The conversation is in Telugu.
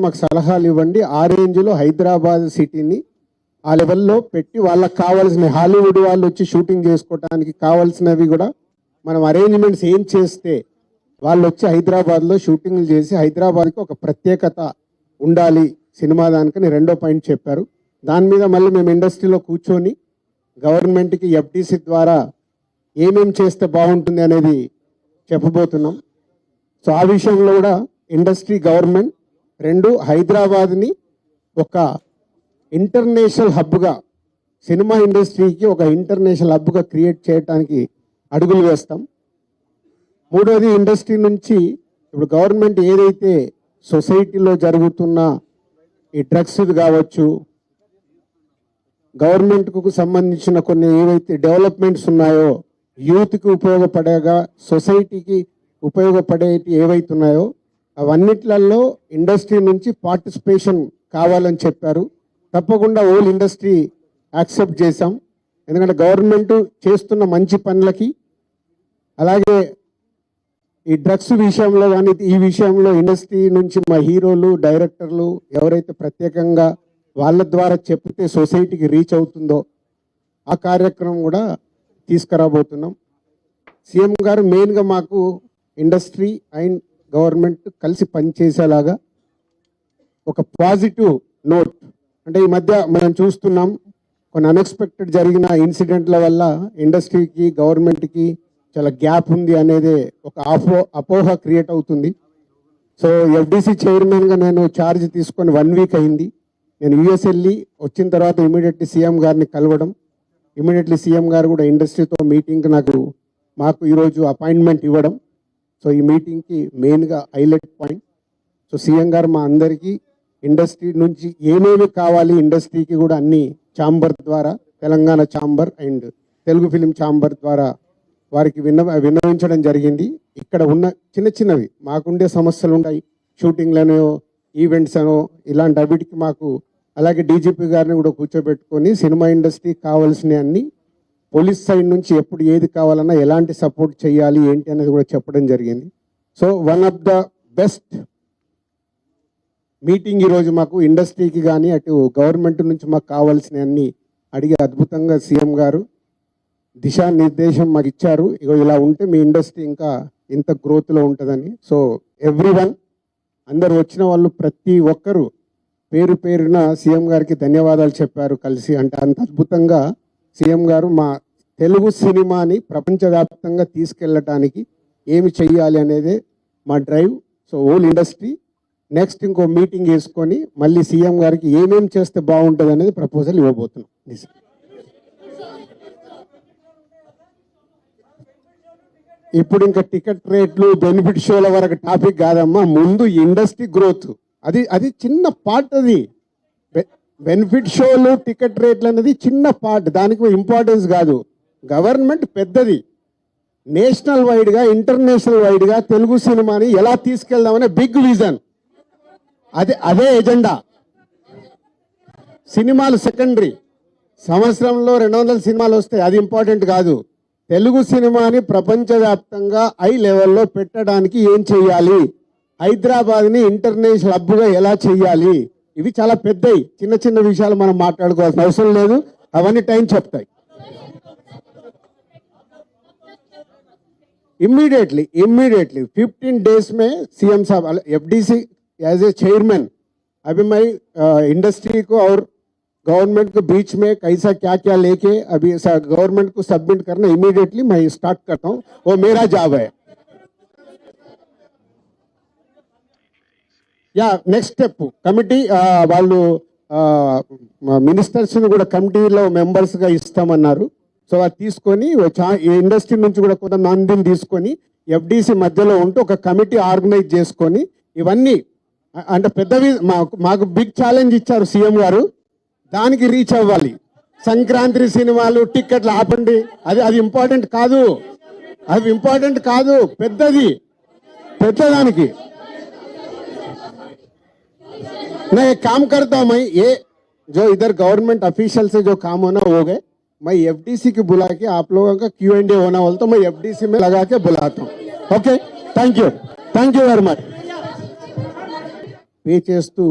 మాకు సలహాలు ఇవ్వండి, ఆ రేంజ్లో హైదరాబాద్ సిటీని ఆ లెవెల్లో పెట్టి వాళ్ళకి కావాల్సిన హాలీవుడ్ వాళ్ళు వచ్చి షూటింగ్ చేసుకోవడానికి కావాల్సినవి కూడా మనం అరేంజ్మెంట్స్ ఏం చేస్తే వాళ్ళు వచ్చి హైదరాబాద్లో షూటింగ్లు చేసి హైదరాబాద్కి ఒక ప్రత్యేకత ఉండాలి సినిమా దానికని రెండో పాయింట్ చెప్పారు. దాని మీద మళ్ళీ మేము ఇండస్ట్రీలో కూర్చొని గవర్నమెంట్కి ఎఫ్డిసి ద్వారా ఏమేం చేస్తే బాగుంటుంది అనేది చెప్పబోతున్నాం. సో ఆ విషయంలో కూడా ఇండస్ట్రీ గవర్నమెంట్ రెండు హైదరాబాద్ని ఒక ఇంటర్నేషనల్ హబ్గా సినిమా ఇండస్ట్రీకి ఒక ఇంటర్నేషనల్ హబ్గా క్రియేట్ చేయడానికి అడుగులు వేస్తాం. మూడోది ఇండస్ట్రీ నుంచి ఇప్పుడు గవర్నమెంట్ ఏదైతే సొసైటీలో జరుగుతున్న ఈ డ్రగ్స్ కావచ్చు, గవర్నమెంట్కు సంబంధించిన కొన్ని ఏవైతే డెవలప్మెంట్స్ ఉన్నాయో, యూత్కి ఉపయోగపడేగా సొసైటీకి ఉపయోగపడేటి ఏవైతే ఉన్నాయో అవన్నిట్లలో ఇండస్ట్రీ నుంచి పార్టిసిపేషన్ కావాలని చెప్పారు. తప్పకుండా ఓల్ ఇండస్ట్రీ యాక్సెప్ట్ చేశాం. ఎందుకంటే గవర్నమెంట్ చేస్తున్న మంచి పనులకి, అలాగే ఈ డ్రగ్స్ విషయంలో కానీ ఈ విషయంలో ఇండస్ట్రీ నుంచి మా హీరోలు, డైరెక్టర్లు ఎవరైతే ప్రత్యేకంగా వాళ్ళ ద్వారా చెప్తే సొసైటీకి రీచ్ అవుతుందో ఆ కార్యక్రమం కూడా తీసుకురాబోతున్నాం. సీఎం గారు మెయిన్గా మాకు ఇండస్ట్రీ అండ్ గవర్నమెంట్ కలిసి పనిచేసేలాగా ఒక పాజిటివ్ నోట్, అంటే ఈ మధ్య మనం చూస్తున్నాం కొన్ని అన్ఎక్స్పెక్టెడ్ జరిగిన ఇన్సిడెంట్ల వల్ల ఇండస్ట్రీకి గవర్నమెంట్కి చాలా గ్యాప్ ఉంది అనేది ఒక అపోహ క్రియేట్ అవుతుంది. సో ఎఫ్డిసి చైర్మన్గా నేను ఛార్జ్ తీసుకొని 1 వీక్ అయింది. నేను యూఎస్ వెళ్ళి వచ్చిన తర్వాత ఇమీడియట్లీ సీఎం గారిని కలవడం, ఇమీడియట్లీ సీఎం గారు కూడా ఇండస్ట్రీతో మీటింగ్కి మాకు ఈరోజు అపాయింట్మెంట్ ఇవ్వడం. సో ఈ మీటింగ్కి మెయిన్గా హైలైట్ పాయింట్. సో సీఎం గారు మా అందరికీ ఇండస్ట్రీ నుంచి ఏమేమి కావాలి ఇండస్ట్రీకి కూడా అన్ని ఛాంబర్ ద్వారా, Telangana chamber and Telugu film chamber ద్వారా వారికి విన్నవించడం జరిగింది. ఇక్కడ ఉన్న చిన్న చిన్నవి మాకుండే సమస్యలు ఉంటాయి, షూటింగ్లనో ఈవెంట్స్ అనో ఇలాంటి అవిటికి మాకు, అలాగే డీజీపీ గారిని కూడా కూర్చోబెట్టుకొని సినిమా ఇండస్ట్రీకి కావాల్సినవి అన్ని, పోలీస్ సైడ్ నుంచి ఎప్పుడు ఏది కావాలన్నా ఎలాంటి సపోర్ట్ చేయాలి ఏంటి అనేది కూడా చెప్పడం జరిగింది. So one of the best meeting ఈరోజు మాకు ఇండస్ట్రీకి కానీ అటు గవర్నమెంట్ నుంచి మాకు కావాల్సినవన్నీ అడిగి అద్భుతంగా సీఎం గారు దిశానిర్దేశం మాకు ఇచ్చారు. ఇలా ఉంటే మీ ఇండస్ట్రీ ఇంకా ఇంత గ్రోత్లో ఉంటుందని. సో ఎవ్రీవన్, అందరు వచ్చిన వాళ్ళు ప్రతి ఒక్కరూ పేరు పేరున సీఎం గారికి ధన్యవాదాలు చెప్పారు కలిసి. అంటే అంత అద్భుతంగా సీఎం గారు మా తెలుగు సినిమాని ప్రపంచవ్యాప్తంగా తీసుకెళ్ళటానికి ఏమి చెయ్యాలి అనేదే మా drive. So whole industry next ఇంకో మీటింగ్ వేసుకొని మళ్ళీ సీఎం గారికి ఏమేమి చేస్తే బాగుంటుంది అనేది ప్రపోజల్ ఇవ్వబోతున్నాం. ఇప్పుడు ఇంకా టికెట్ రేట్లు, బెనిఫిట్ షోల వరకు టాపిక్ కాదమ్మా, ముందు ఇండస్ట్రీ గ్రోత్ అది చిన్న పార్ట్. అది బెనిఫిట్ షోలు, టికెట్ రేట్లు అనేది చిన్న పార్ట్, దానికి ఇంపార్టెన్స్ కాదు. గవర్నమెంట్ పెద్దది, నేషనల్ వైడ్గా ఇంటర్నేషనల్ వైడ్గా తెలుగు సినిమాని ఎలా తీసుకెళ్దామనే బిగ్ విజన్, అదే ఎజెండా. సినిమాలు సెకండరీ, సంవత్సరంలో 200 సినిమాలు వస్తాయి, అది ఇంపార్టెంట్ కాదు. తెలుగు సినిమాని ప్రపంచవ్యాప్తంగా హై లెవెల్లో పెట్టడానికి ఏం చేయాలి, హైదరాబాద్ని ఇంటర్నేషనల్ హబ్గా ఎలా చేయాలి, ఇవి చాలా పెద్దవి. చిన్న చిన్న విషయాలు మనం మాట్లాడుకోవాల్సిన అవసరం లేదు, అవన్నీ టైం చెప్తాయి. इमीडिएटली 15 डेज में सीएम साहब एफडीसी एज ए चेयरमैन, अभी मैं इंडस्ट्री को और गवर्नमेंट के बीच में कैसा क्या क्या लेके अभी गवर्नमेंट को सबमिट करना इमीडिएटली मैं स्टार्ट करता हूँ, वो मेरा जॉब है. या नेक्स्ट स्टेप कमिटी వాళ్ళు మినిస్టర్స్ని కూడా కమిటీలో మెంబర్స్గా ఇస్తామన్నారు. సో అది తీసుకొని ఇండస్ట్రీ నుంచి కూడా కొంతమందిని తీసుకొని ఎఫ్డిసి మధ్యలో ఉంటూ ఒక కమిటీ ఆర్గనైజ్ చేసుకొని ఇవన్నీ, అంటే పెద్దవి మాకు బిగ్ ఛాలెంజ్ ఇచ్చారు సీఎం గారు, దానికి రీచ్ అవ్వాలి. సంక్రాంతి సినిమాలు టిక్కెట్లు ఆపండి, అది ఇంపార్టెంట్ కాదు, అది ఇంపార్టెంట్ కాదు, పెద్దదానికి. मैं एक काम करता हूं, मैं ये जो इधर गवर्नमेंट ऑफिशियल से जो काम होना हो गए, मैं एफडीसी की बुला के आप लोगों का Q&A होना बोलता हूं, मैं एफडीसी में लगा के बुलाता हूं. Okay, thank you very much. Pay చేస్తూ